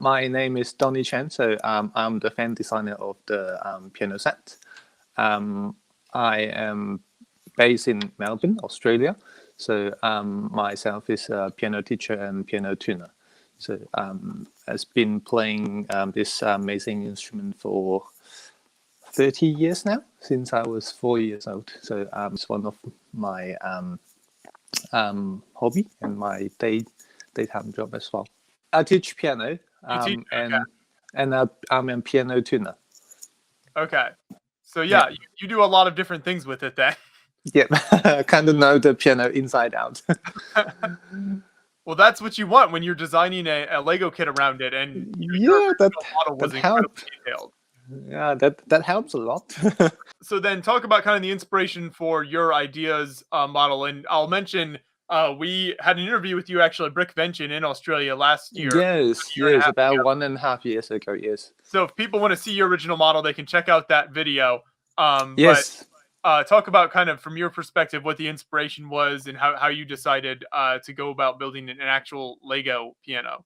My name is Donny Chen, so I'm the fan designer of the piano set. I am based in Melbourne, Australia. So myself is a piano teacher and piano tuner. So I've been playing this amazing instrument for 30 years now, since I was 4 years old. So it's one of my hobby and my daytime job as well. I teach piano, You teach, and I'm a piano tuner. okay. So Yeah, yeah, you do a lot of different things with it then. yeah. I kind of know the piano inside out. Well, that's what you want when you're designing a Lego kit around it, and your Yeah, original model that was incredibly helps. detailed. Yeah, that helps a lot. So then talk about kind of the inspiration for your ideas model, and I'll mention we had an interview with you actually at Brickvention in Australia last year, Yes, a year and a yes, half about ago. 1.5 years ago. Yes, So if people want to see your original model, they can check out that video. But yes. talk about kind of from your perspective what the inspiration was and how you decided to go about building an actual Lego piano.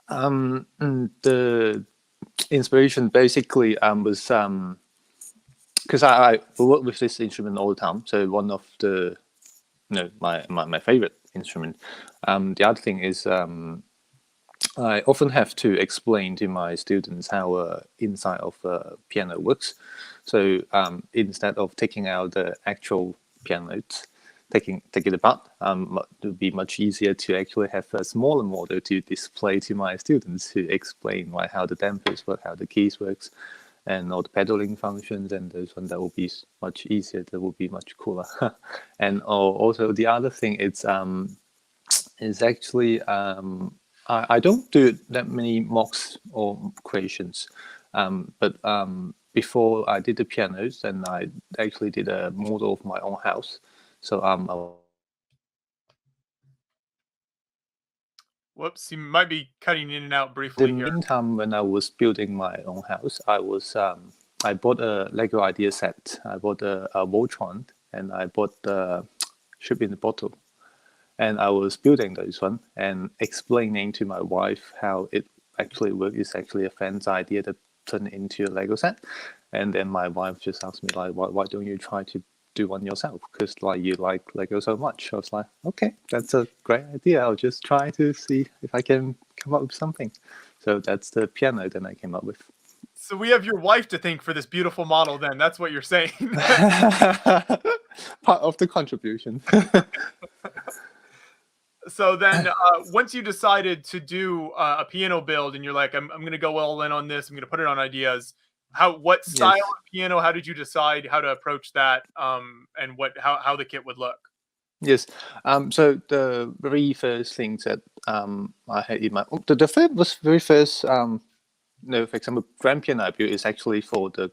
The inspiration basically was because I work with this instrument all the time. So one of the my favorite instrument. The other thing is I often have to explain to my students how inside of a piano works. So instead of taking out the actual piano notes, take it apart, it would be much easier to actually have a smaller model to display to my students to explain like how the dampers work, how the keys works, and all the pedaling functions, and those one that will be much easier. That will be much cooler. And also the other thing is actually I don't do that many mocks or creations, but before I did the pianos, then I actually did a model of my own house. So Whoops, you might be cutting in and out the briefly here. meantime, when I was building my own house, I bought a Lego idea set. I bought a Voltron, and I bought the ship in the bottle. And I was building those one and explaining to my wife how it actually works. It's actually a friend's idea to turn it into a Lego set. And then my wife just asked me like, why don't you try to do one yourself? Because like you like Lego so much. I was like, okay, that's a great idea. I'll just try to see if I can come up with something. So that's the piano that I came up with. So we have your wife to thank for this beautiful model then. That's what you're saying. Part of the contribution. So then once you decided to do a piano build and you're like, I'm going to go all in on this, I'm going to put it on ideas. What style Yes. of piano, how did you decide how to approach that and how the kit would look? Yes. So the very first things that I had in my very first for example, grand piano I built is actually for the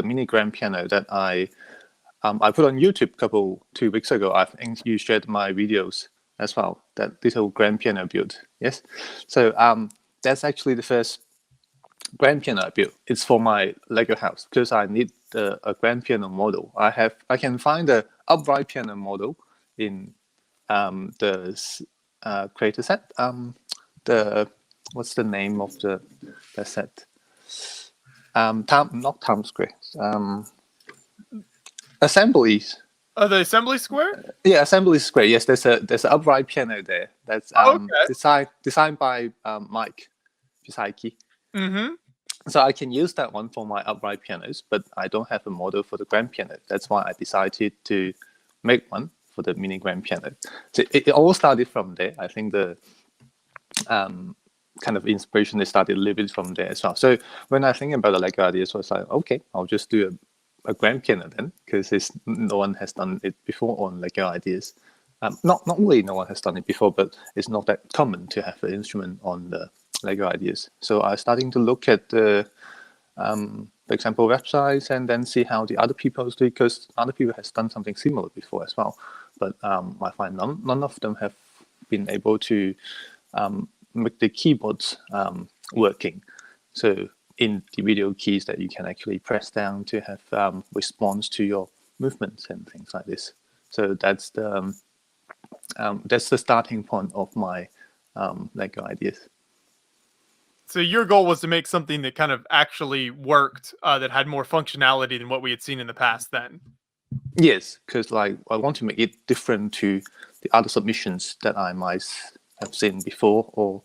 mini grand piano that I put on YouTube 2 weeks ago. I think you shared my videos as well. That little grand piano build. Yes. So that's actually the first grand piano I built. It's for my Lego house because I need a grand piano model. I can find the upright piano model in the creator set. The What's the name of the set? Not Times Square. Assemblies. The assembly square? Yeah, Assembly Square. Yes, there's an upright piano there. That's Okay. designed by Mike Pisaki. Mm-hmm. So I can use that one for my upright pianos, but I don't have a model for the grand piano. That's why I decided to make one for the mini grand piano. So it all started from there. I think the kind of inspiration they started a little bit from there as well. So when I think about the Lego ideas, I was like, okay, I'll just do a grand piano then, because no one has done it before on Lego ideas. Not only no one has done it before, but it's not that common to have an instrument on the Lego ideas. So I starting to look at the for example, websites, and then see how the other people do, because other people has done something similar before as well. But I find none of them have been able to make the keyboards working. So in the video keys that you can actually press down to have response to your movements and things like this. So that's the starting point of my Lego ideas. So your goal was to make something that kind of actually worked, that had more functionality than what we had seen in the past then. Yes, because like I want to make it different to the other submissions that I might have seen before or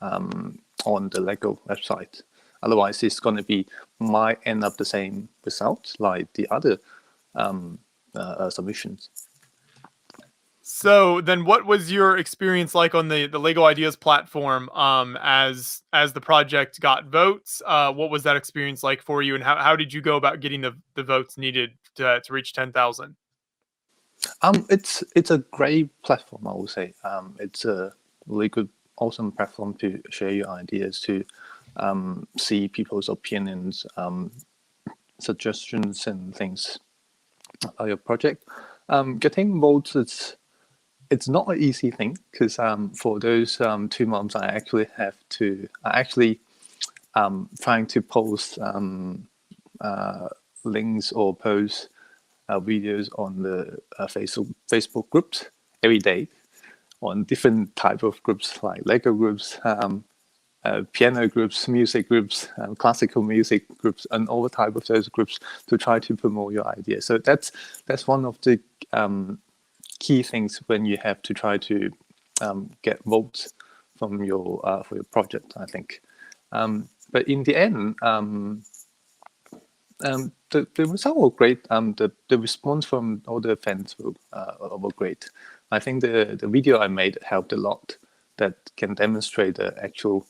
on the Lego website. Otherwise, it's going to be might end up the same result like the other submissions. So then what was your experience like on the Lego Ideas platform as the project got votes? What was that experience like for you, and how did you go about getting the votes needed to reach 10,000? It's a great platform, I would say. It's a really good, awesome platform to share your ideas, to see people's opinions, suggestions, and things about your project. Getting votes, it's not an easy thing because for those 2 months, I actually trying to post links or post videos on the Facebook groups every day on different type of groups like Lego groups, piano groups, music groups, classical music groups, and all the type of those groups to try to promote your idea. So that's one of the key things when you have to try to get votes from your for your project, I think. But in the end, the result were great. The response from all the fans were great. I think the video I made helped a lot. That can demonstrate the actual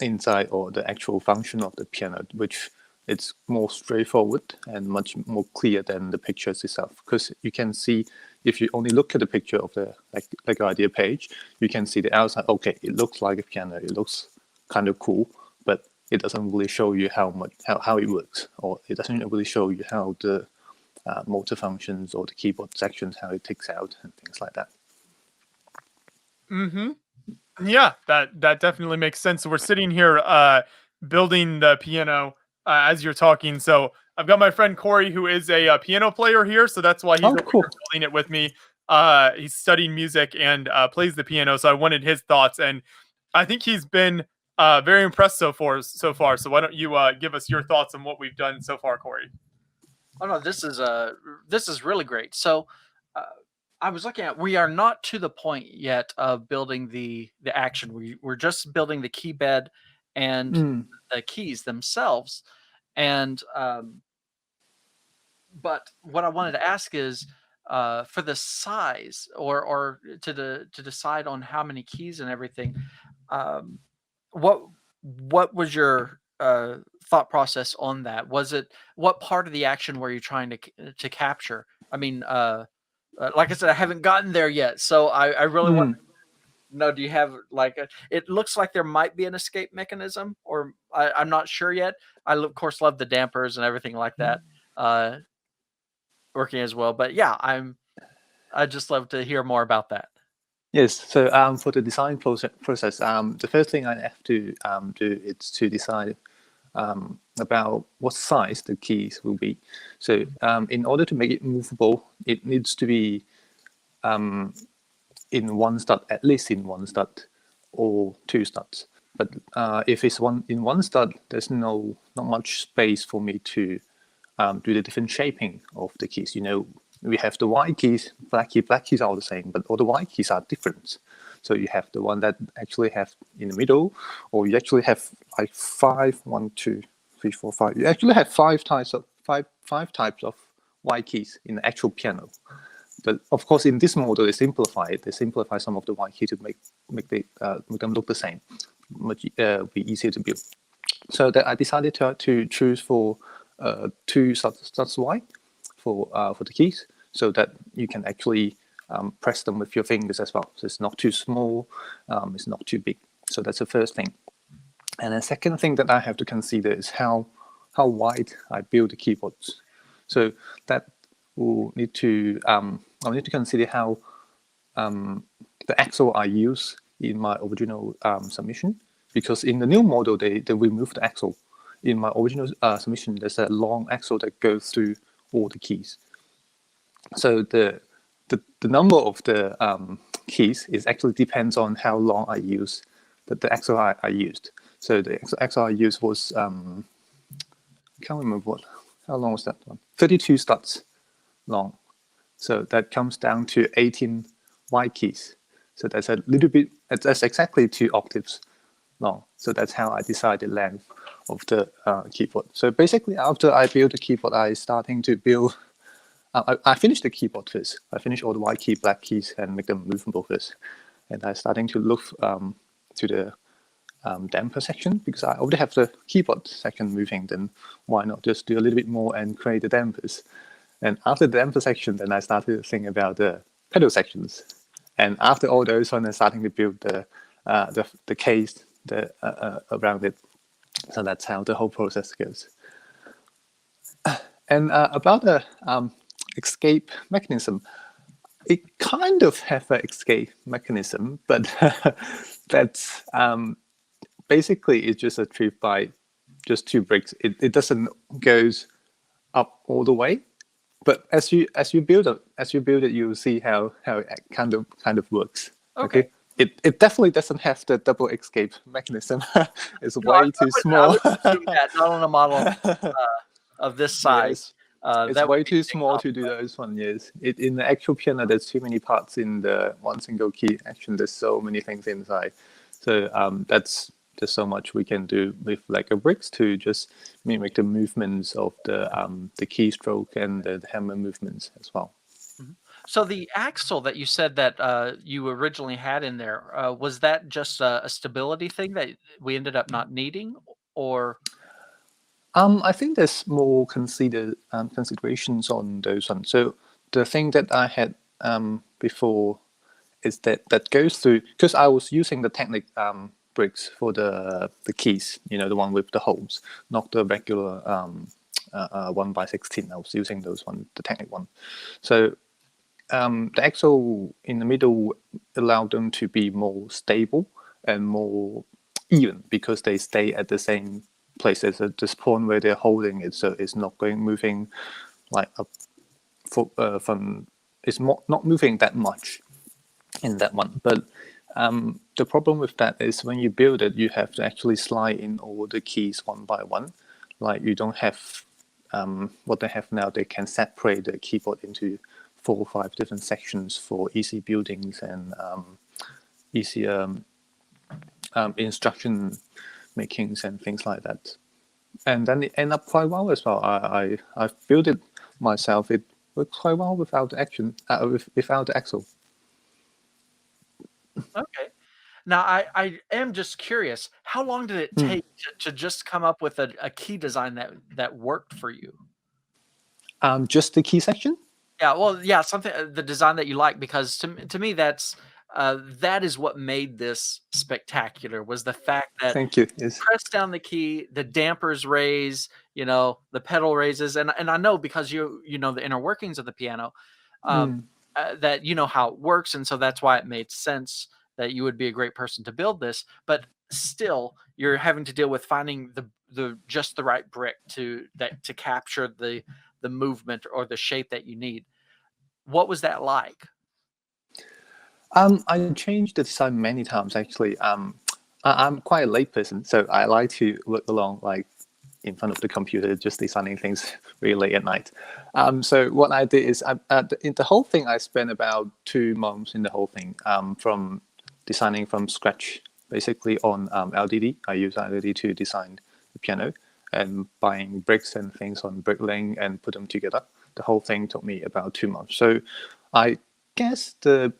inside or the actual function of the piano, which it's more straightforward and much more clear than the pictures itself. Because you can see, if you only look at the picture of the like idea page, you can see the outside. Okay, it looks like a piano. It looks kind of cool, but it doesn't really show you how it works, or it doesn't really show you how the motor functions or the keyboard sections, how it takes out and things like that. Mm-hmm. Yeah, that definitely makes sense. So we're sitting here building the piano as you're talking. So I've got my friend Corey, who is a piano player here, so that's why he's Oh, over cool. here building it with me. He's studying music and plays the piano, so I wanted his thoughts, and I think he's been very impressed so far. So why don't you give us your thoughts on what we've done so far, Corey? Oh no, this is really great. So uh, I was looking at, we are not to the point yet of building the action. We're just building the key bed and the keys themselves. And but what I wanted to ask is for the size or to decide on how many keys and everything. Um, what what was your thought process on that? Was it, what part of the action were you trying to capture? I mean, like I said, I haven't gotten there yet, so I really want to know. Do you have like it looks like there might be an escape mechanism, or I'm not sure yet. Of course love the dampers and everything like that working as well. But yeah, I just love to hear more about that. Yes. So for the design process, the first thing I have to do is to decide about what size the keys will be. So in order to make it movable, it needs to be in one stud, at least in one stud, or two studs. But if it's in one stud, there's not much space for me to do the different shaping of the keys. We have the white keys, black keys are the same, but all the white keys are different. So you have the one that actually have in the middle, or you actually have like one, two, three, four, five. You actually have five types of white keys in the actual piano. But of course, in this model, they simplify it. They simplify some of the white keys to make them look the same, much be easier to build. So that I decided to choose for two studs wide for the keys, so that you can actually press them with your fingers as well. So it's not too small, it's not too big. So that's the first thing. And the second thing that I have to consider is how wide I build the keyboards. So that will need to I'll need to consider how the axle I use in my original submission, because in the new model they removed the axle. In my original submission, there's a long axle that goes through all the keys. So the number of the keys is actually depends on how long I use the axle I used. So the axle I used was I can't remember how long was that one? 32 studs long. So that comes down to 18 Y keys. So that's a little bit. That's exactly 2 octaves long. So that's how I decide the length of the keyboard. So basically, after I build the keyboard, I starting to build. I finished the keyboard first. I finished all the white key, black keys, and make them movable first. And I starting to look to the damper section, because I already have the keyboard section moving. Then why not just do a little bit more and create the dampers? And after the damper section, then I started to think about the pedal sections. And after all those, I'm starting to build the case around it. So that's how the whole process goes. And about the escape mechanism, it kind of have an escape mechanism, but that's basically it's just achieved by just 2 bricks. It doesn't goes up all the way, but as you build it, you'll see how it kind of works. Okay. It definitely doesn't have the double escape mechanism. It's No, way too small. I would assume that, not on a model of this size. Yes. It's that would way be too big small to do those one. Yes, in the actual piano, there's too many parts in the one single key action. There's so many things inside. So that's just so much we can do with like a bricks to just mimic the movements of the keystroke and the hammer movements as well. So the axle that you said that you originally had in there, was that just a stability thing that we ended up not needing, or? I think there's more considerations on those ones. So the thing that I had before is that goes through, because I was using the Technic bricks for the keys, the one with the holes, not the regular 1x16. I was using those one, the Technic one. So the axle in the middle allowed them to be more stable and more even, because they stay at the same place. There's this point where they're holding it, so it's not moving like up from. It's not moving that much in that one. But the problem with that is when you build it, you have to actually slide in all the keys one by one. Like you don't have what they have now. They can separate the keyboard into 4 or 5 different sections for easy buildings and easier instruction makings and things like that. And then it ended up quite well as well. I've built it myself. It works quite well without the action, without the axle. Okay. Now I am just curious, how long did it take to just come up with a key design that worked for you? Just the key section? Yeah, well, yeah, something the design that you like, because to me that is what made this spectacular, was the fact that Thank you. Yes. press down the key, the dampers raise, the pedal raises, and I know because you know the inner workings of the piano, that you know how it works, and so that's why it made sense that you would be a great person to build this. But still, you're having to deal with finding the just the right brick to capture the movement or the shape that you need. What was that like? I changed the design many times actually. I'm quite a late person, so I like to work along like in front of the computer, just designing things really late at night. So what I did is, in the whole thing, I spent about 2 months in the whole thing, from designing from scratch, basically on LDD. I use LDD to design the piano, and buying bricks and things on Bricklink and put them together. The whole thing took me about 2 months. So I guess the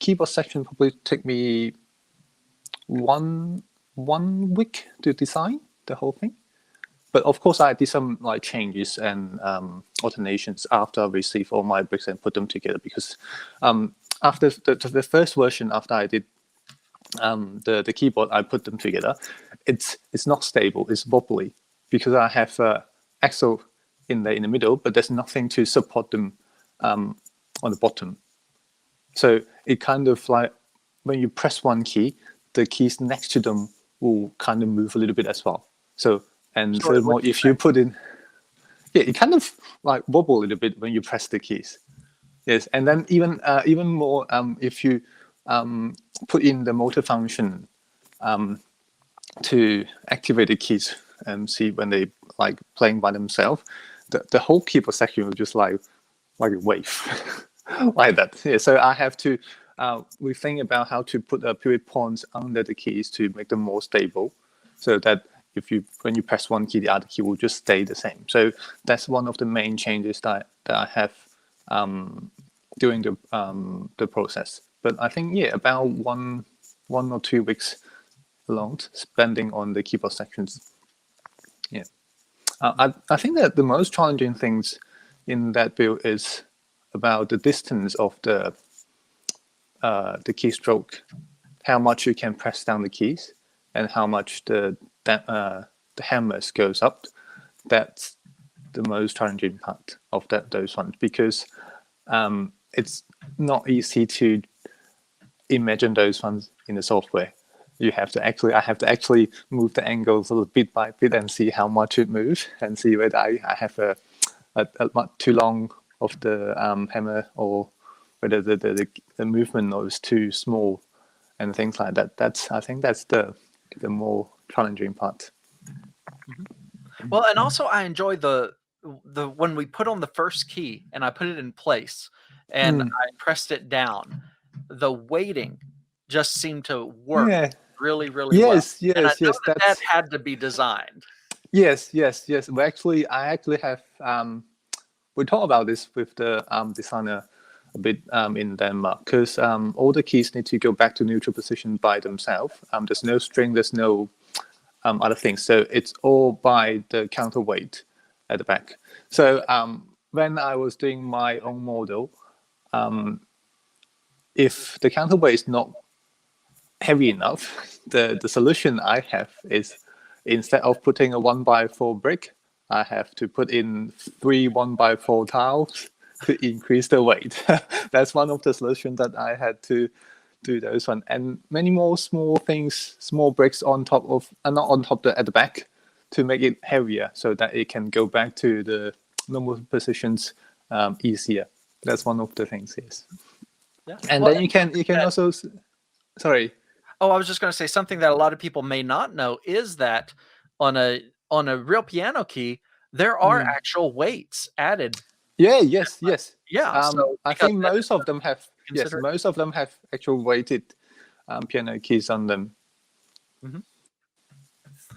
keyboard section probably took me one week to design the whole thing. But of course, I did some like changes and alternations after I received all my bricks and put them together, because after the first version, after I did the keyboard, I put them together. It's not stable. It's wobbly because I have axle in the middle, but there's nothing to support them on the bottom. So it kind of like when you press one key, the keys next to them will kind of move a little bit as well. So furthermore, if you put in, it kind of like wobble a little bit when you press the keys. Yes, and then even more if you put in the motor function to activate the keys and see when they like playing by themselves, the whole keyboard section will just like a wave like that. Yeah, so I have to we think about how to put pivot points under the keys to make them more stable, so that when you press one key, the other key will just stay the same. So that's one of the main changes that I have during the process. But I think about 1 or 2 weeks long spending on the keyboard sections. Yeah, I think that the most challenging things in that build is about the distance of the keystroke, how much you can press down the keys, and how much the hammers goes up. That's the most challenging part of those ones, because it's not easy to imagine those ones in the software. I have to actually move the angles a little bit by bit and see how much it moves, and see whether I have a much too long of the hammer, or whether the movement was too small, and things like that. I think that's the more challenging part. Well, and also I enjoy the when we put on the first key and I put it in place and I pressed it down, the weighting just seemed to work really, really well. And I know that had to be designed. Yes. Well, I actually have we talked about this with the designer a bit in Denmark, because all the keys need to go back to neutral position by themselves. There's no string, there's no other things. So it's all by the counterweight at the back. So when I was doing my own model, if the counterweight is not heavy enough, the solution I have is, instead of putting a 1x4 brick, I have to put in 3 1x4 tiles to increase the weight. That's one of the solutions that I had to do those one, and many more small things, small bricks on top of, not on top at the back, to make it heavier, so that it can go back to the normal positions easier. That's one of the things. Yes. Yeah. And then you can also, sorry. Oh, I was just going to say something that a lot of people may not know is that on a real piano key, there are actual weights added. Yeah. Yes. Yeah. So I think most of them have. Yes, most of them have actual weighted piano keys on them. Mm-hmm.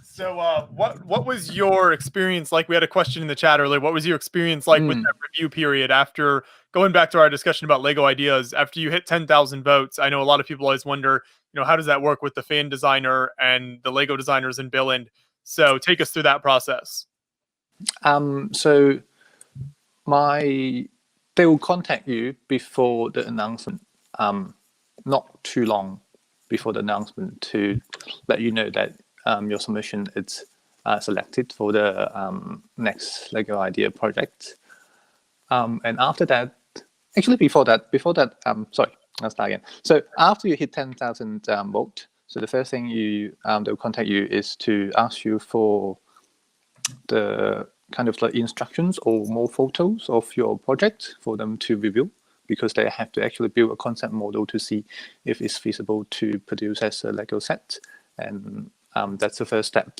So, what was your experience like? We had a question in the chat earlier. What was your experience like with that review period after going back to our discussion about Lego ideas? After you hit 10,000 votes, I know a lot of people always wonder, how does that work with the fan designer and the Lego designers in Billund? So, take us through that process. So they will contact you before the announcement, not too long before the announcement, to let you know that your submission is selected for the next Lego Idea project. And after that, actually before that, sorry, I'll start again. So after you hit 10,000 votes, so the first thing they'll contact you is to ask you for the kind of like instructions or more photos of your project for them to review, because they have to actually build a concept model to see if it's feasible to produce as a Lego set. And that's the first step.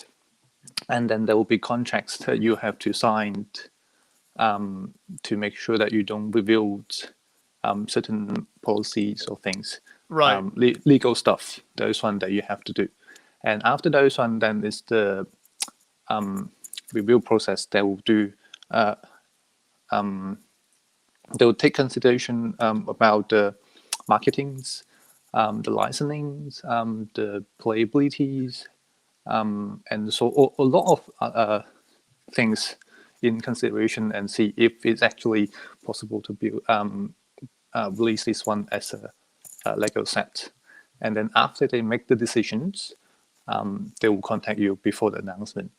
And then there will be contracts that you have to sign to make sure that you don't reveal certain policies or things, right? Legal stuff, those one that you have to do. And after those one, then is the review process. They will do they will take consideration about the marketings, the licensings, the playabilities, and so a lot of things in consideration, and see if it's actually possible to build release this one as a Lego set. And then after they make the decisions, they will contact you before the announcement.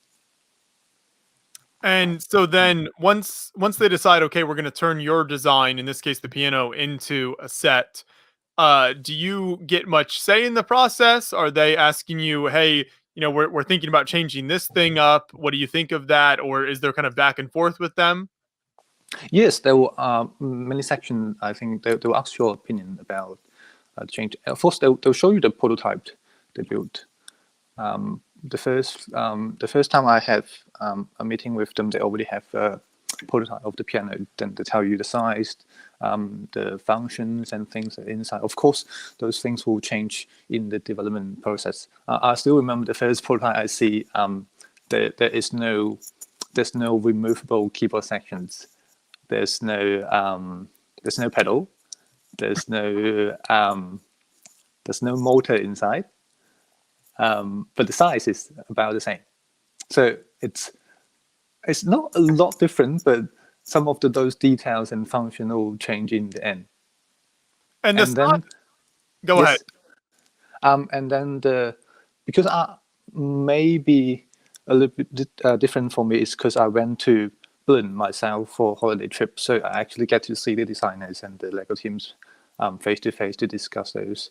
And so then once they decide, okay, we're going to turn your design, in this case the piano, into a set, do you get much say in the process? Are they asking you, hey, we're thinking about changing this thing up, what do you think of that? Or is there kind of back and forth with them? Yes, there were many sections. I think they will ask your opinion about change. First, they'll show you the prototype they built. The first time I have a meeting with them, they already have a prototype of the piano. Then they tell you the size, the functions and things inside. Of course, those things will change in the development process. I still remember the first prototype I see. There's no removable keyboard sections. There's no pedal. There's no motor inside. But the size is about the same. So it's not a lot different, but some of those details and functional change in the end. And then go ahead. And then because maybe a little bit different for me is because I went to Berlin myself for a holiday trip, so I actually get to see the designers and the Lego teams face to face to discuss those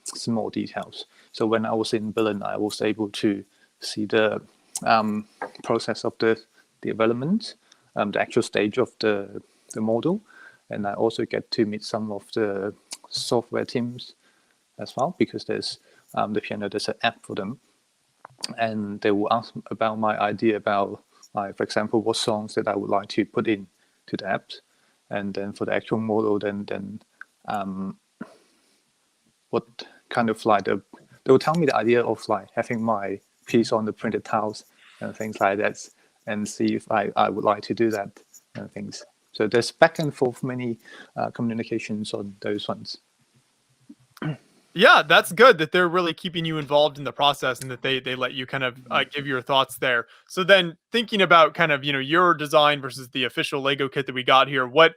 small details. So when I was in Berlin, I was able to see the process of the development, the actual stage of the model, and I also get to meet some of the software teams as well, because there's the piano, there's an app for them, and they will ask about my idea about, for example, what songs that I would like to put in to the apps, and then for the actual model, then what kind of like they will tell me the idea of like having my piece on the printed tiles and things like that, and see if I would like to do that and things. So there's back and forth many communications on those ones. Yeah, that's good that they're really keeping you involved in the process and that they let you kind of give your thoughts there. So then thinking about kind of, your design versus the official Lego kit that we got here, what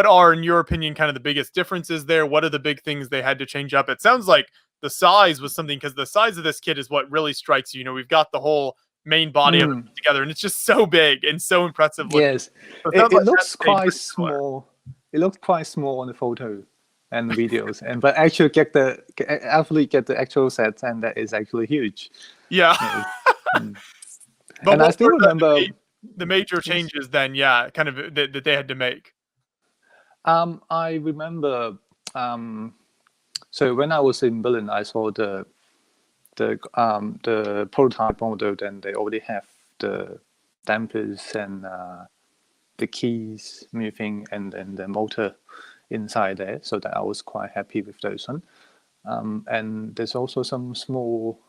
are, in your opinion, kind of the biggest differences there? What are the big things they had to change up? It sounds like the size was something, because the size of this kit is what really strikes you. We've got the whole main body of it together, and it's just so big and so impressive looking. Yes, So it looks quite small. It looked quite small on the photo and videos, but actually get the actual set, and that is actually huge. Yeah. But and I still remember the major changes then, kind of that they had to make. I remember. So when I was in Berlin, I saw the prototype model. Then they already have the dampers and the keys moving, and then the motor inside there. So that I was quite happy with those one. And there's also some small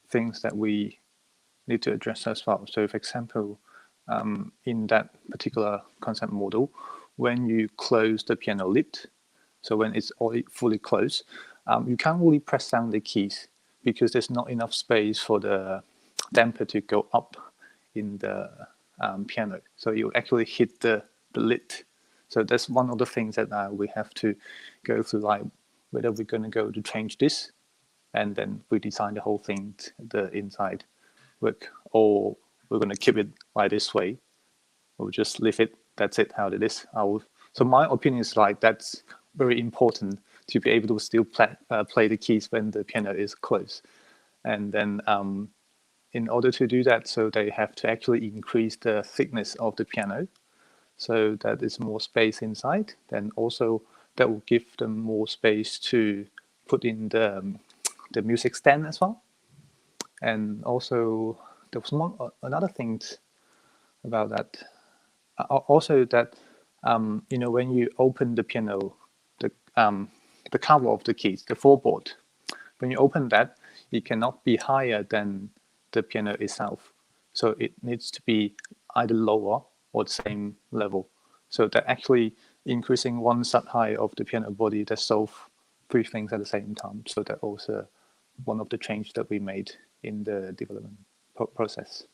things that we need to address as well. So, for example, in that particular concept model, when you close the piano lid, so when it's already fully closed, you can't really press down the keys because there's not enough space for the damper to go up in the piano. So you actually hit the lid. So that's one of the things that we have to go through, like whether we're going to go to change this and then redesign the whole thing, the inside work, or we're going to keep it like this way, or just leave it, that's it, how it is. So my opinion is like that's very important to be able to still play the keys when the piano is closed. And then in order to do that, so they have to actually increase the thickness of the piano, so that is more space inside. Then also that will give them more space to put in the music stand as well. And also there was another thing about that. Also that when you open the piano, the cover of the keys, the floorboard, when you open that, it cannot be higher than the piano itself. So it needs to be either lower or the same level. So that actually increasing one stud height of the piano body, that solve three things at the same time. So that also one of the changes that we made in the development process.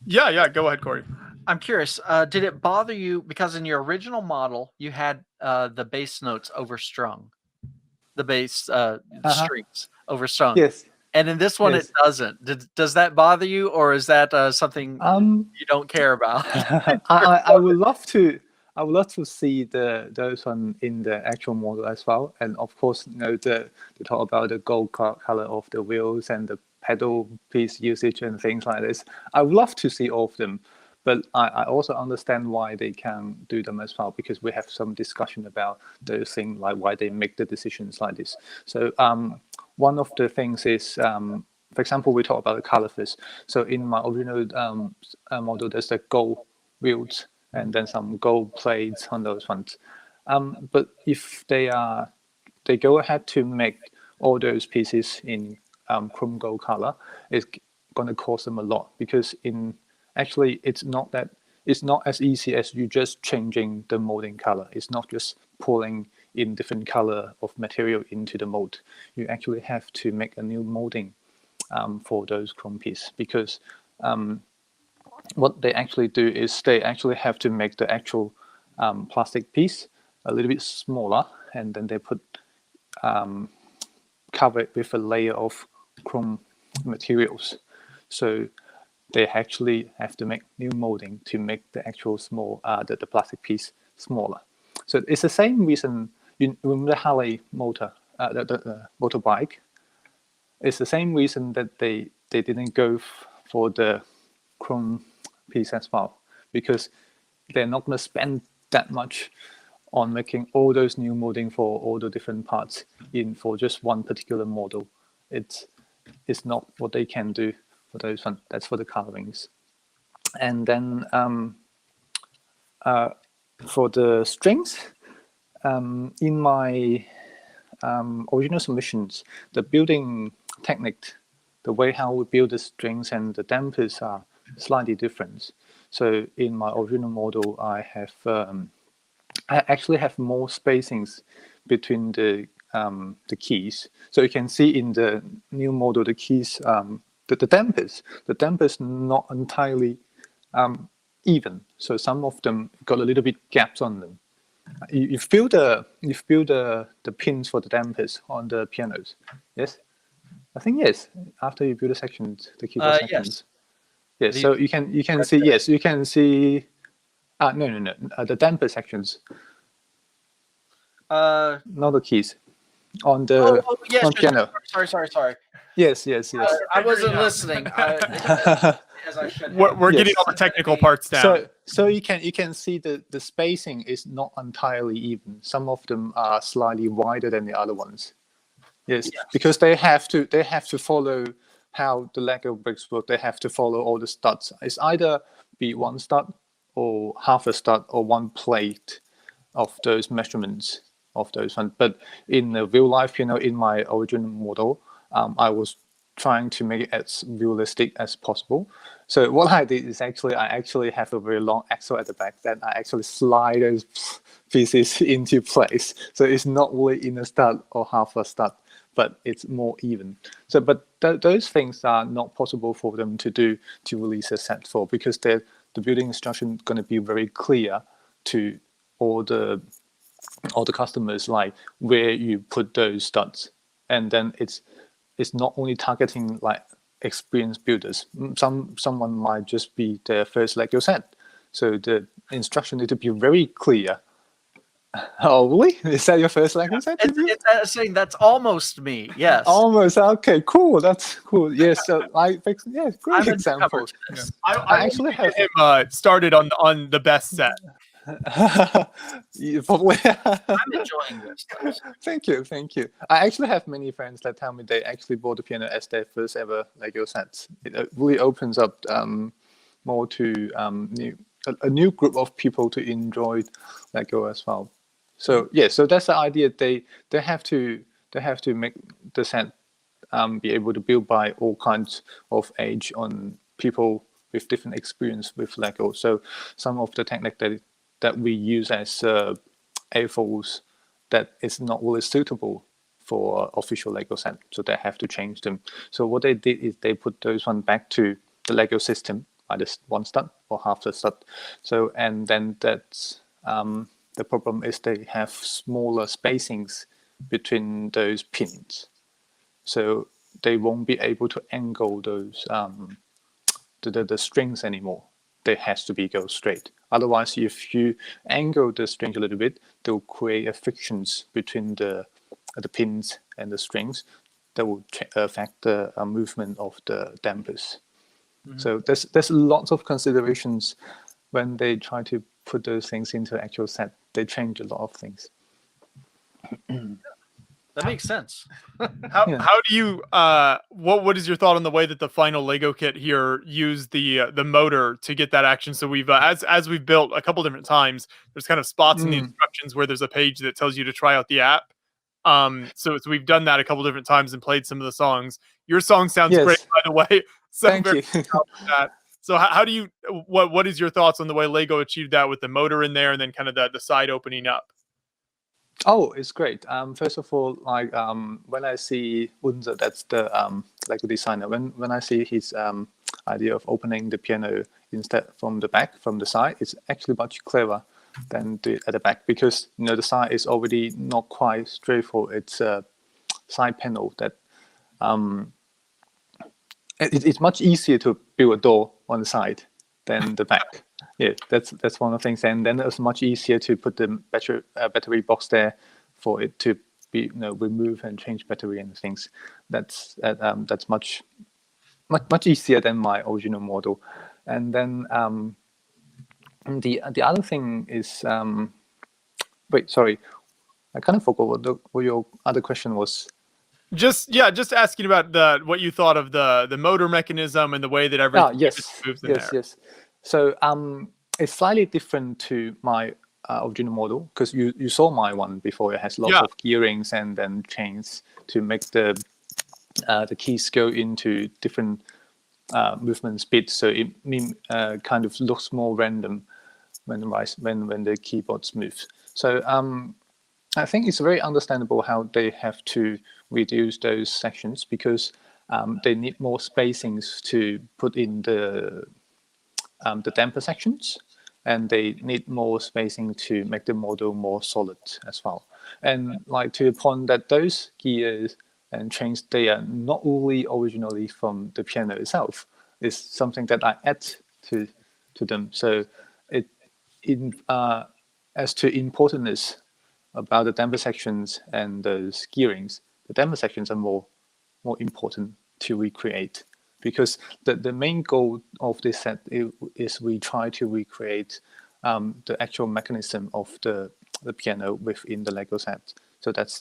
Yeah, go ahead, Corey. I'm curious, did it bother you, because in your original model, you had the bass notes overstrung, the bass strings overstrung. Yes. And in this one, yes. It doesn't. Does that bother you, or is that something you don't care about? I would love to. I would love to see those one in the actual model as well. And of course, they talk about the gold color of the wheels and the pedal piece usage and things like this. I would love to see all of them, But I also understand why they can do them as well, because we have some discussion about those things, like why they make the decisions like this. So one of the things is, for example, we talk about the color first. So in my original model, there's the gold wheels and then some gold plates on those ones. But if they go ahead to make all those pieces in chrome gold color, it's going to cost them a lot, because actually it's not as easy as you just changing the molding color. It's not just pulling in different color of material into the mold. You actually have to make a new molding for those chrome pieces, because what they actually do is they actually have to make the actual plastic piece a little bit smaller, and then they put cover it with a layer of chrome materials. So they actually have to make new molding to make the actual the plastic piece smaller. So it's the same reason. You remember the Harley motor, the motorbike. It's the same reason that they didn't go for the chrome piece as well, because they're not going to spend that much on making all those new molding for all the different parts for just one particular model. It's not what they can do for those ones. That's for the colorings. And then for the strings, in my original submissions, the building technique, the way how we build the strings and the dampers are slightly different. So in my original model, I actually have more spacings between the keys. So you can see in the new model, the keys, the dampers not entirely even. So some of them got a little bit gaps on them. You feel the pins for the dampers on the pianos. Yes, I think yes. After you build the sections, the keyboard sections. Yes. The- So you can see. Yes, you can see. No. The damper sections, not the keys, on the yes, on piano. Sorry. Yes. I wasn't listening. As I should have. We're getting Yes. all the technical parts down. So you can see the spacing is not entirely even. Some of them are slightly wider than the other ones. Yes, because they have to follow how the Lego bricks work. They have to follow all the studs. It's either be one stud or half a stud or one plate of those measurements of those ones. But in the real life, in my original model, I was trying to make it as realistic as possible. So what I did is I actually have a very long axle at the back that I actually slide those pieces into place. So it's not really in a stud or half a stud, but it's more even. So, but those things are not possible for them to do to release a set for, because the building instruction is going to be very clear to all the customers, like where you put those studs, and then it's not only targeting like experienced builders. Someone might just be their first Lego set, so the instruction need to be very clear. Oh, really? Is that your first Lego set? It's saying that's almost me. Yes. Almost. Okay, cool. That's cool. Yes. So great I'm example. I actually have him started on the best set. Probably. I'm enjoying this. Thank you. I actually have many friends that tell me they actually bought the piano as their first ever Lego set. It really opens up more to a new group of people to enjoy Lego as well. So so that's the idea. They have to make the set be able to build by all kinds of age on people with different experience with Lego. So some of the technique that we use as AFOs that is not really suitable for official Lego set, so they have to change them. So what they did is they put those one back to the Lego system, either one stud or half the stud. So and then that's the problem is they have smaller spacings between those pins, so they won't be able to angle those the strings anymore. They has to be go straight. Otherwise, if you angle the strings a little bit, they'll create a frictions between the pins and the strings that will affect the movement of the dampers. So there's lots of considerations when they try to put those things into actual set. They change a lot of things. That makes sense. How do you what is your thought on the way that the final Lego kit here used the motor to get that action? So we've as we've built a couple different times, there's kind of spots in the instructions where there's a page that tells you to try out the app. So we've done that a couple different times and played some of the songs. Your song sounds great, by the way. So Thank you. That. So how do you what is your thoughts on the way Lego achieved that with the motor in there and then kind of the side opening up? Oh, it's great. First of all, like when I see Unzer, that's the Lego designer. When I see his idea of opening the piano instead from the back, from the side, it's actually much clever than do it at the back, because the side is already not quite straightforward. It's a side panel that it's much easier to build a door on the side than the back. Yeah, that's one of the things. And then it's much easier to put the battery box there for it to be remove and change battery and things. That's much easier than my original model. And then the other thing is wait, sorry, I kind of forgot what your other question was. Just asking about what you thought of the motor mechanism and the way that everything moves in there. Yes. So it's slightly different to my original model, because you saw my one before. It has lots of gearings and then chains to make the keys go into different movement speeds. So it kind of looks more random when the keyboards move. So I think it's very understandable how they have to reduce those sections, because they need more spacings to put in the damper sections, and they need more spacing to make the model more solid as well. And like to the point that those gears and chains, they are not only originally from the piano itself. It's something that I add to them. So as to importance about the damper sections and those gearings, the damper sections are more important to recreate, because the main goal of this set is we try to recreate the actual mechanism of the piano within the Lego set. So that's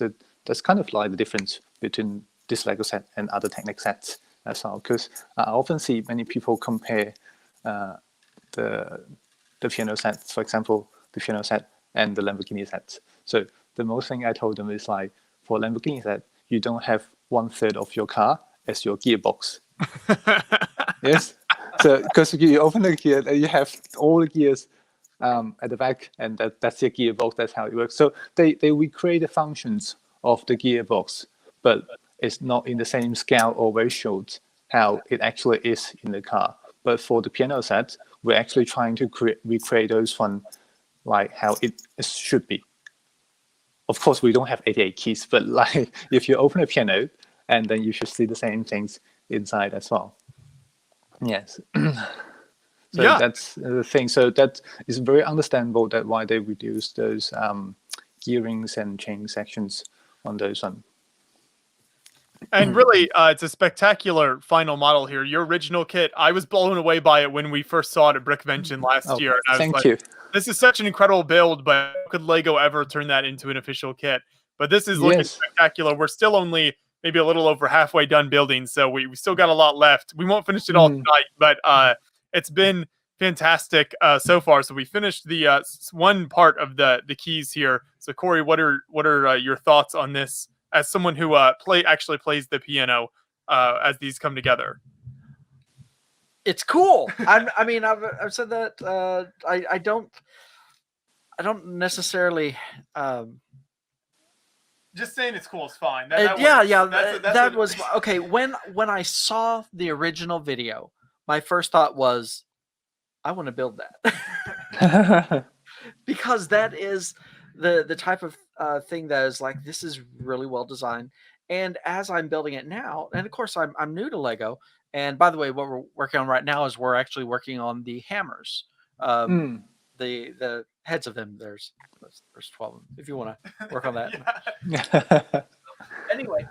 kind of like the difference between this Lego set and other Technic sets as well, because I often see many people compare the piano set, for example, the piano set and the Lamborghini set. So the most thing I told them is like, for Lamborghini set, you don't have 1/3 of your car as your gearbox. Yes, so because you open the gear, you have all the gears at the back, and that's your gearbox. That's how it works. So they recreate the functions of the gearbox, but it's not in the same scale or ratios how it actually is in the car. But for the piano set, we're actually trying to recreate those fun, like how it should be. Of course, we don't have 88 keys, but like if you open a piano, and then you should see the same things inside as well. Yes. So that's the thing. So that is very understandable that why they reduce those gearings and chain sections on those one. And really, it's a spectacular final model here. Your original kit, I was blown away by it when we first saw it at Brickvention last year. And I was thank you. This is such an incredible build, but how could Lego ever turn that into an official kit? But this is looking spectacular. We're still only maybe a little over halfway done building, so we still got a lot left. We won't finish it all tonight, but it's been fantastic so far. So we finished the one part of the keys here. So Corey, what are your thoughts on this as someone who actually plays the piano as these come together? It's cool. I mean, I've said that I don't necessarily. Just saying it's cool is fine. That was okay. When I saw the original video, my first thought was, I want to build that. Because that is the type of thing that is like, this is really well designed. And as I'm building it now, and of course I'm new to Lego. And by the way, what we're working on right now is we're actually working on the hammers. The heads of them. There's 12 of them. If you want to work on that. Anyway,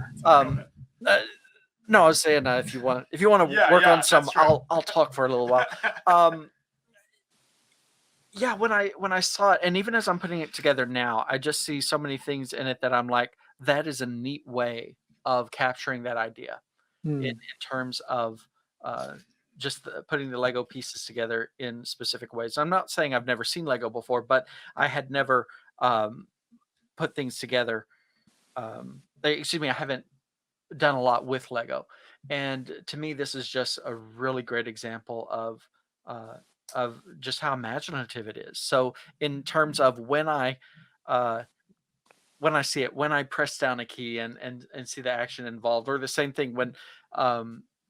No, I was saying if you want to work on some, I'll talk for a little while. Yeah, when I saw it, and even as I'm putting it together now, I just see so many things in it that I'm like, that is a neat way of capturing that idea in terms of just putting the Lego pieces together in specific ways. I'm not saying I've never seen Lego before, but I had never put things together. Excuse me, I haven't done a lot with Lego, and to me, this is just a really great example of just how imaginative it is. So, in terms of uh, when I see it, when I press down a key and see the action involved, or the same thing when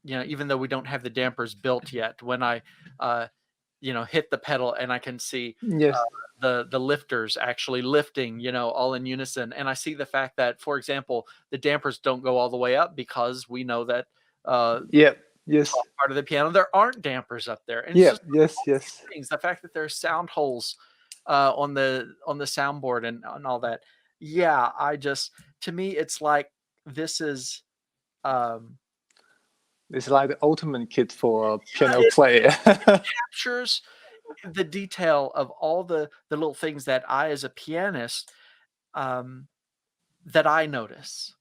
even though we don't have the dampers built yet, when I hit the pedal and I can see Yes. the lifters actually lifting, all in unison. And I see the fact that, for example, the dampers don't go all the way up because we know that Yep. Yes. top part of the piano there aren't dampers up there. And Yep. it's just Yes. things. The fact that there are sound holes on the soundboard and all that. Yeah, to me it's like this is It's like the ultimate kit for a piano it player. captures the detail of all the little things that I, as a pianist, that I notice,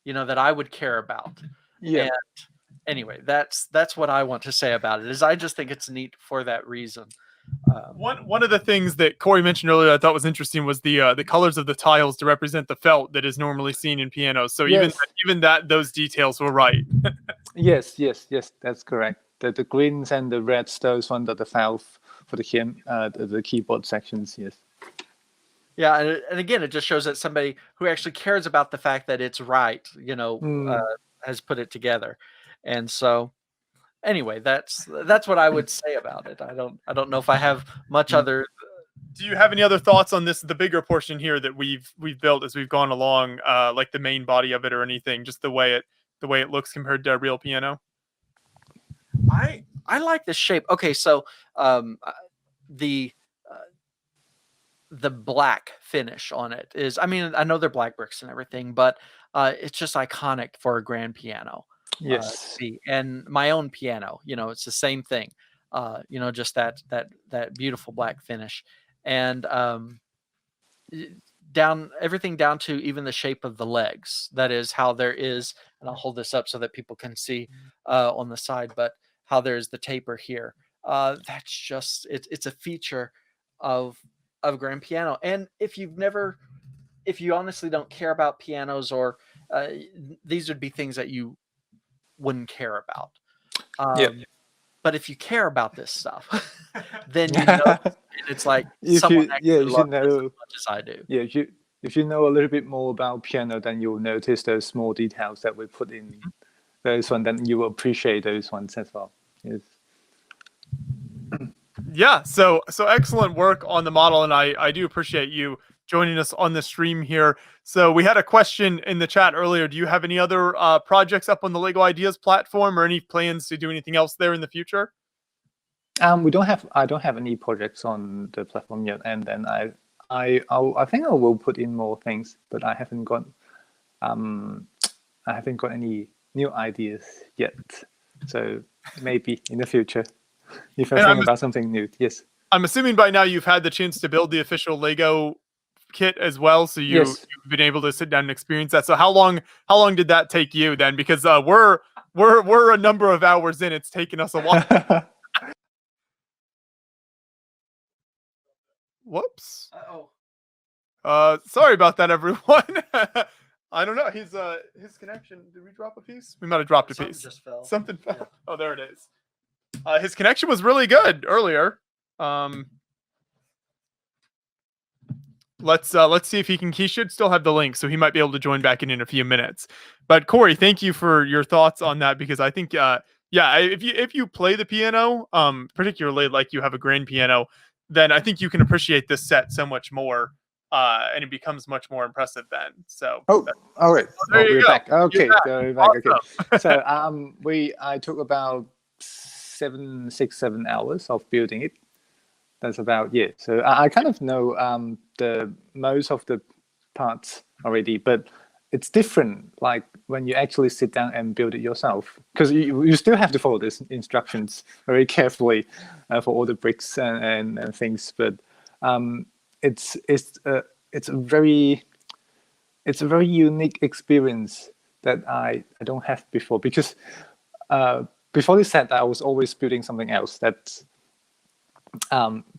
that I would care about. Yeah. And anyway, that's what I want to say about it. Is I just think it's neat for that reason. One of the things that Corey mentioned earlier I thought was interesting was the colors of the tiles to represent the felt that is normally seen in pianos. So Yes. even those details were right. Yes, that's correct. The greens and the reds, those ones are the felt for the keyboard sections. Yes. Yeah, and again, it just shows that somebody who actually cares about the fact that it's right, has put it together. And so, anyway, that's what I would say about it. I don't know if I have much other. Do you have any other thoughts on the bigger portion here that we've built as we've gone along, like the main body of it or anything, just the way it looks compared to a real piano? I like the shape. Okay, so the black finish on it is, I mean, I know they're black bricks and everything, but it's just iconic for a grand piano. Yes. And my own piano, it's the same thing. Just that beautiful black finish, and everything down to even the shape of the legs. That is how there is, and I'll hold this up so that people can see on the side, but how there's the taper here. That's just it's a feature of grand piano. And if you honestly don't care about pianos, or these would be things that you wouldn't care about. But if you care about this stuff, then it's like someone actually loves it as much as I do. Yeah, if you know a little bit more about piano, then you'll notice those small details that we put in those ones, then you will appreciate those ones as well. Yes. Yeah, so excellent work on the model, and I do appreciate you joining us on the stream here. So we had a question in the chat earlier. Do you have any other projects up on the Lego Ideas platform, or any plans to do anything else there in the future? I don't have any projects on the platform yet, and then I think I will put in more things, but I haven't got any new ideas yet. So maybe in the future, if I think about something new. Yes. I'm assuming by now you've had the chance to build the official Lego kit as well, so you've been able to sit down and experience that. So how long did that take you then? Because we're a number of hours in. It's taken us a while. Whoops. Sorry about that, everyone. I don't know. His connection. Did we drop a piece? We might have dropped a piece. Just fell. Something fell. Yeah. Oh, there it is. His connection was really good earlier. Let's see if he should still have the link, so he might be able to join back in a few minutes. But Corey, thank you for your thoughts on that, because I think if you play the piano, particularly like you have a grand piano, then I think you can appreciate this set so much more, and it becomes much more impressive then. So all right. We're back. Okay, we're back. Awesome. Okay. So I took about 6-7 hours of building it. That's about So I kind of know the most of the parts already, but it's different. Like when you actually sit down and build it yourself, because you still have to follow these instructions very carefully for all the bricks and things. But it's a very unique experience that I don't have before, because before this set I was always building something else that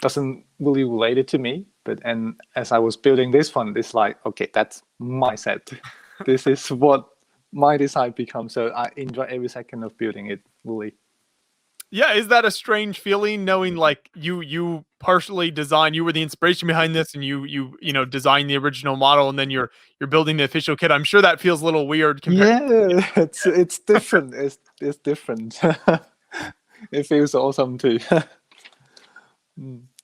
doesn't really relate it to me. And as I was building this one, it's like, okay, that's my set. This is what my design becomes. So I enjoy every second of building it, really. Yeah, is that a strange feeling, knowing like you partially designed, you were the inspiration behind this, and you know designed the original model, and then you're building the official kit? I'm sure that feels a little weird compared. Yeah, it's different. It's different. It feels awesome too.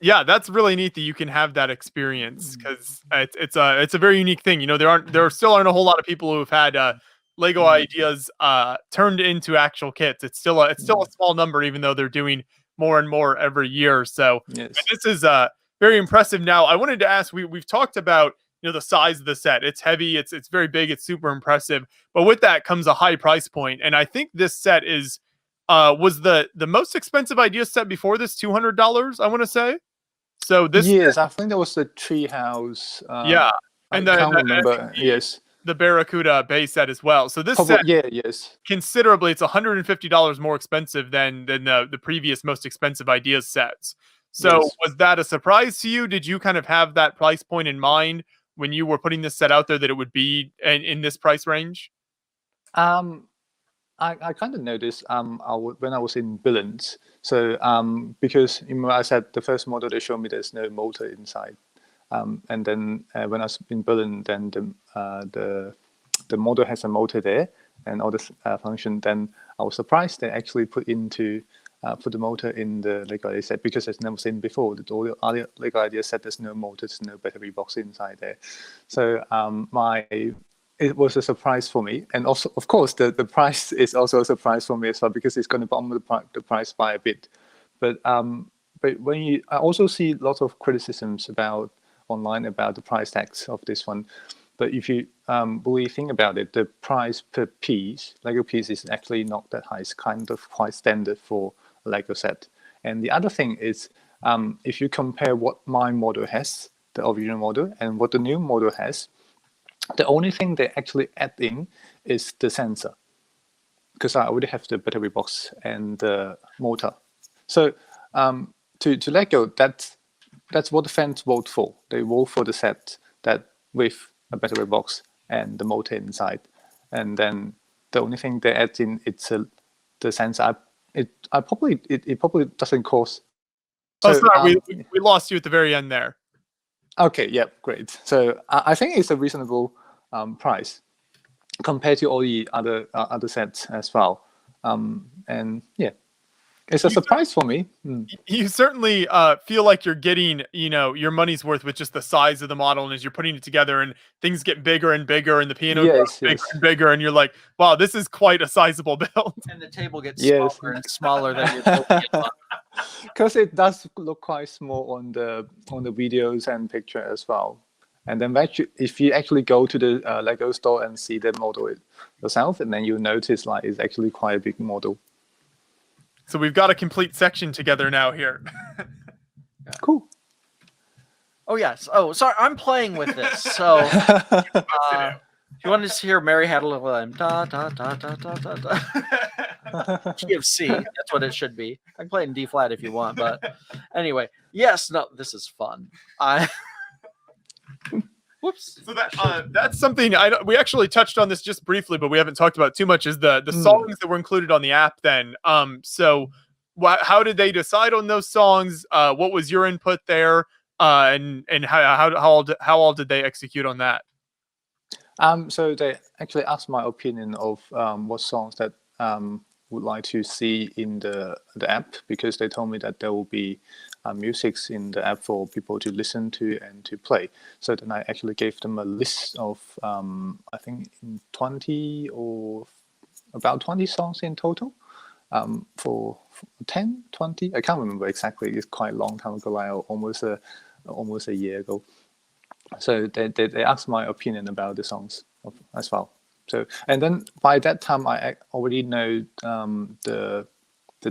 Yeah, that's really neat that you can have that experience, because it's a very unique thing. You know, there still aren't a whole lot of people who have had Lego ideas turned into actual kits. It's still a small number, even though they're doing more and more every year. So Yes. this is very impressive. Now, I wanted to ask, we've talked about, you know, the size of the set. It's heavy, it's very big, it's super impressive. But with that comes a high price point, and I think this set is was the most expensive idea set before this, $200, I want to say. So this, yes, I think that was the treehouse. yeah, I and can't remember. Yes, the Barracuda base set as well. So this probably, set, yeah, yes. considerably, it's $150 more expensive than the previous most expensive ideas sets. So Yes. was that a surprise to you? Did you kind of have that price point in mind when you were putting this set out there, that it would be in this price range? I kind of noticed when I was in Billings. So because I said the first model they showed me there's no motor inside, and then when I was in Berlin, then the model has a motor there and all this function. Then I was surprised they actually put the motor in the Lego idea set, because I've never seen before. All the other Lego idea set there's no motor, there's no battery box inside there. So it was a surprise for me, and also, of course, the price is also a surprise for me as well, because it's going to bump the price by a bit. But when I also see lots of criticisms online about the price tags of this one. But if you really think about it, the price per piece, Lego piece, is actually not that high. It's kind of quite standard for a Lego set. And the other thing is, if you compare what my model has, the original model, and what the new model has, the only thing they actually add in is the sensor, because I already have the battery box and the motor. So to Lego, that's what the fans vote for. They vote for the set that with a battery box and the motor inside, and then the only thing they add in it's the sensor. It probably doesn't cost. So, sorry, we lost you at the very end there. Okay, yeah, great. So I think it's a reasonable price compared to all the other sets as well. And yeah, it's a surprise for me. You certainly feel like you're getting, you know, your money's worth with just the size of the model, and as you're putting it together and things get bigger and bigger and the piano gets bigger and bigger, and you're like, wow, this is quite a sizable build. And the table gets smaller and smaller than you're building it up. Because it does look quite small on the videos and picture as well. And then if you actually go to the Lego store and see the model yourself, and then you notice like it's actually quite a big model. So we've got a complete section together now here. Cool. Oh yes. Oh, sorry, I'm playing with this. So if you wanted to hear Mary had a little da da da da da da da. Key of C. That's what it should be. I can play it in D flat if you want, but anyway, yes. No, this is fun. Whoops. So that's something we actually touched on this just briefly, but we haven't talked about too much. Is the songs that were included on the app? Then, so how did they decide on those songs? What was your input there? And how all did they execute on that? So they actually asked my opinion of what songs that would like to see in the app, because they told me that there will be musics in the app for people to listen to and to play. So then I actually gave them a list of I think 20 or about 20 songs in total, for 10, 20. I can't remember exactly. It's quite a long time ago, like almost a year ago. So they asked my opinion about the songs. as well. So, and then by that time, I already know the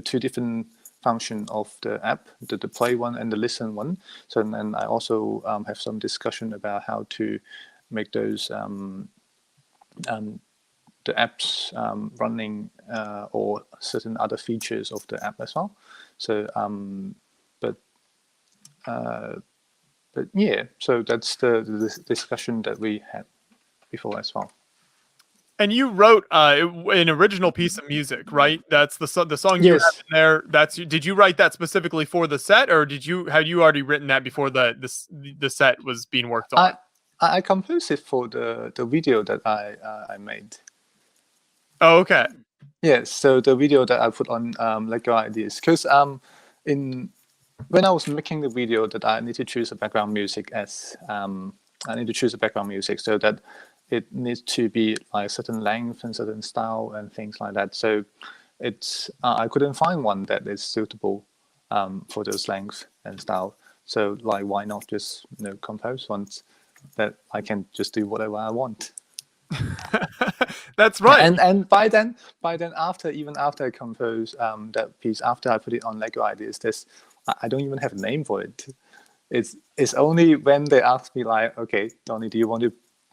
two different function of the app, the play one and the listen one. So then I also have some discussion about how to make those the apps running or certain other features of the app as well. So but yeah, so that's the discussion that we had before as well. And you wrote an original piece of music, right? That's the song you have Yes. in there. Did you write that specifically for the set, or had you already written that before the set was being worked on? I composed it for the video that I made. Oh, okay. Yes, so the video that I put on Lego Ideas, because when I was making the video, that I need to choose a background music so that it needs to be like certain length and certain style and things like that. So it's I couldn't find one that is suitable for those length and style. So like, why not just compose ones that I can just do whatever I want. That's right. And by then after I compose that piece, after I put it on Lego Ideas, I don't even have a name for it. It's only when they ask me like, okay, Donny, do you want to,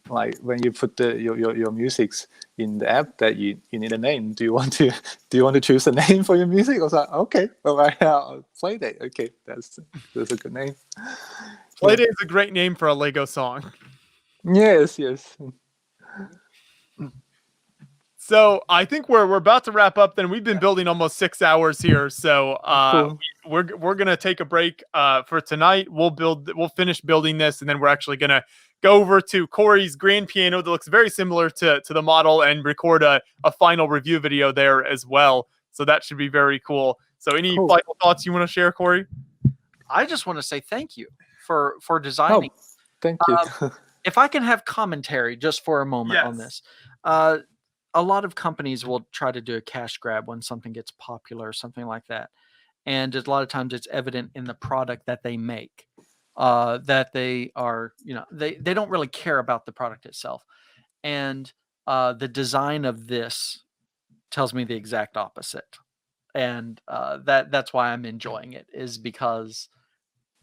like, when you put your musics in the app, that you need a name. Do you want to choose a name for your music? I was like, okay, all right, I'll play that. Okay, that's a good name. Playdate is a great name for a Lego song. Yes. So I think we're about to wrap up. Then we've been building almost 6 hours here. So Cool. we're gonna take a break for tonight. We'll finish building this, and then we're actually gonna go over to Corey's grand piano that looks very similar to the model, and record a final review video there as well. So that should be very cool. So any Cool. final thoughts you want to share, Corey? I just want to say thank you for designing. Thank you. If I can have commentary just for a moment on this. A lot of companies will try to do a cash grab when something gets popular or something like that. And a lot of times it's evident in the product that they make, that they are, they don't really care about the product itself. And the design of this tells me the exact opposite. And that's why I'm enjoying it, is because,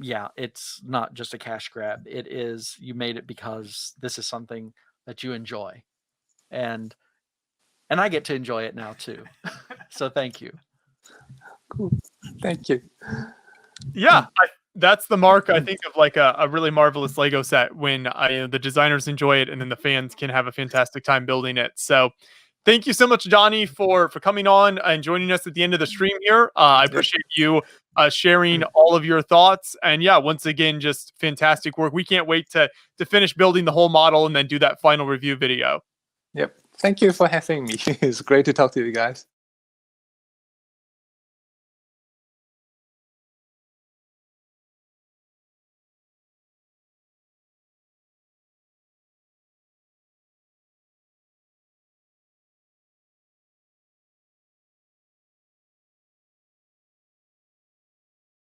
yeah, it's not just a cash grab. It is, you made it because this is something that you enjoy. And I get to enjoy it now too. So thank you. Cool. Thank you. Yeah, that's the mark, I think, of like a really marvelous Lego set, when the designers enjoy it and then the fans can have a fantastic time building it. So thank you so much, Donny, for coming on and joining us at the end of the stream here. I appreciate you sharing all of your thoughts. And yeah, once again, just fantastic work. We can't wait to finish building the whole model and then do that final review video. Yep. Thank you for having me. It's great to talk to you guys.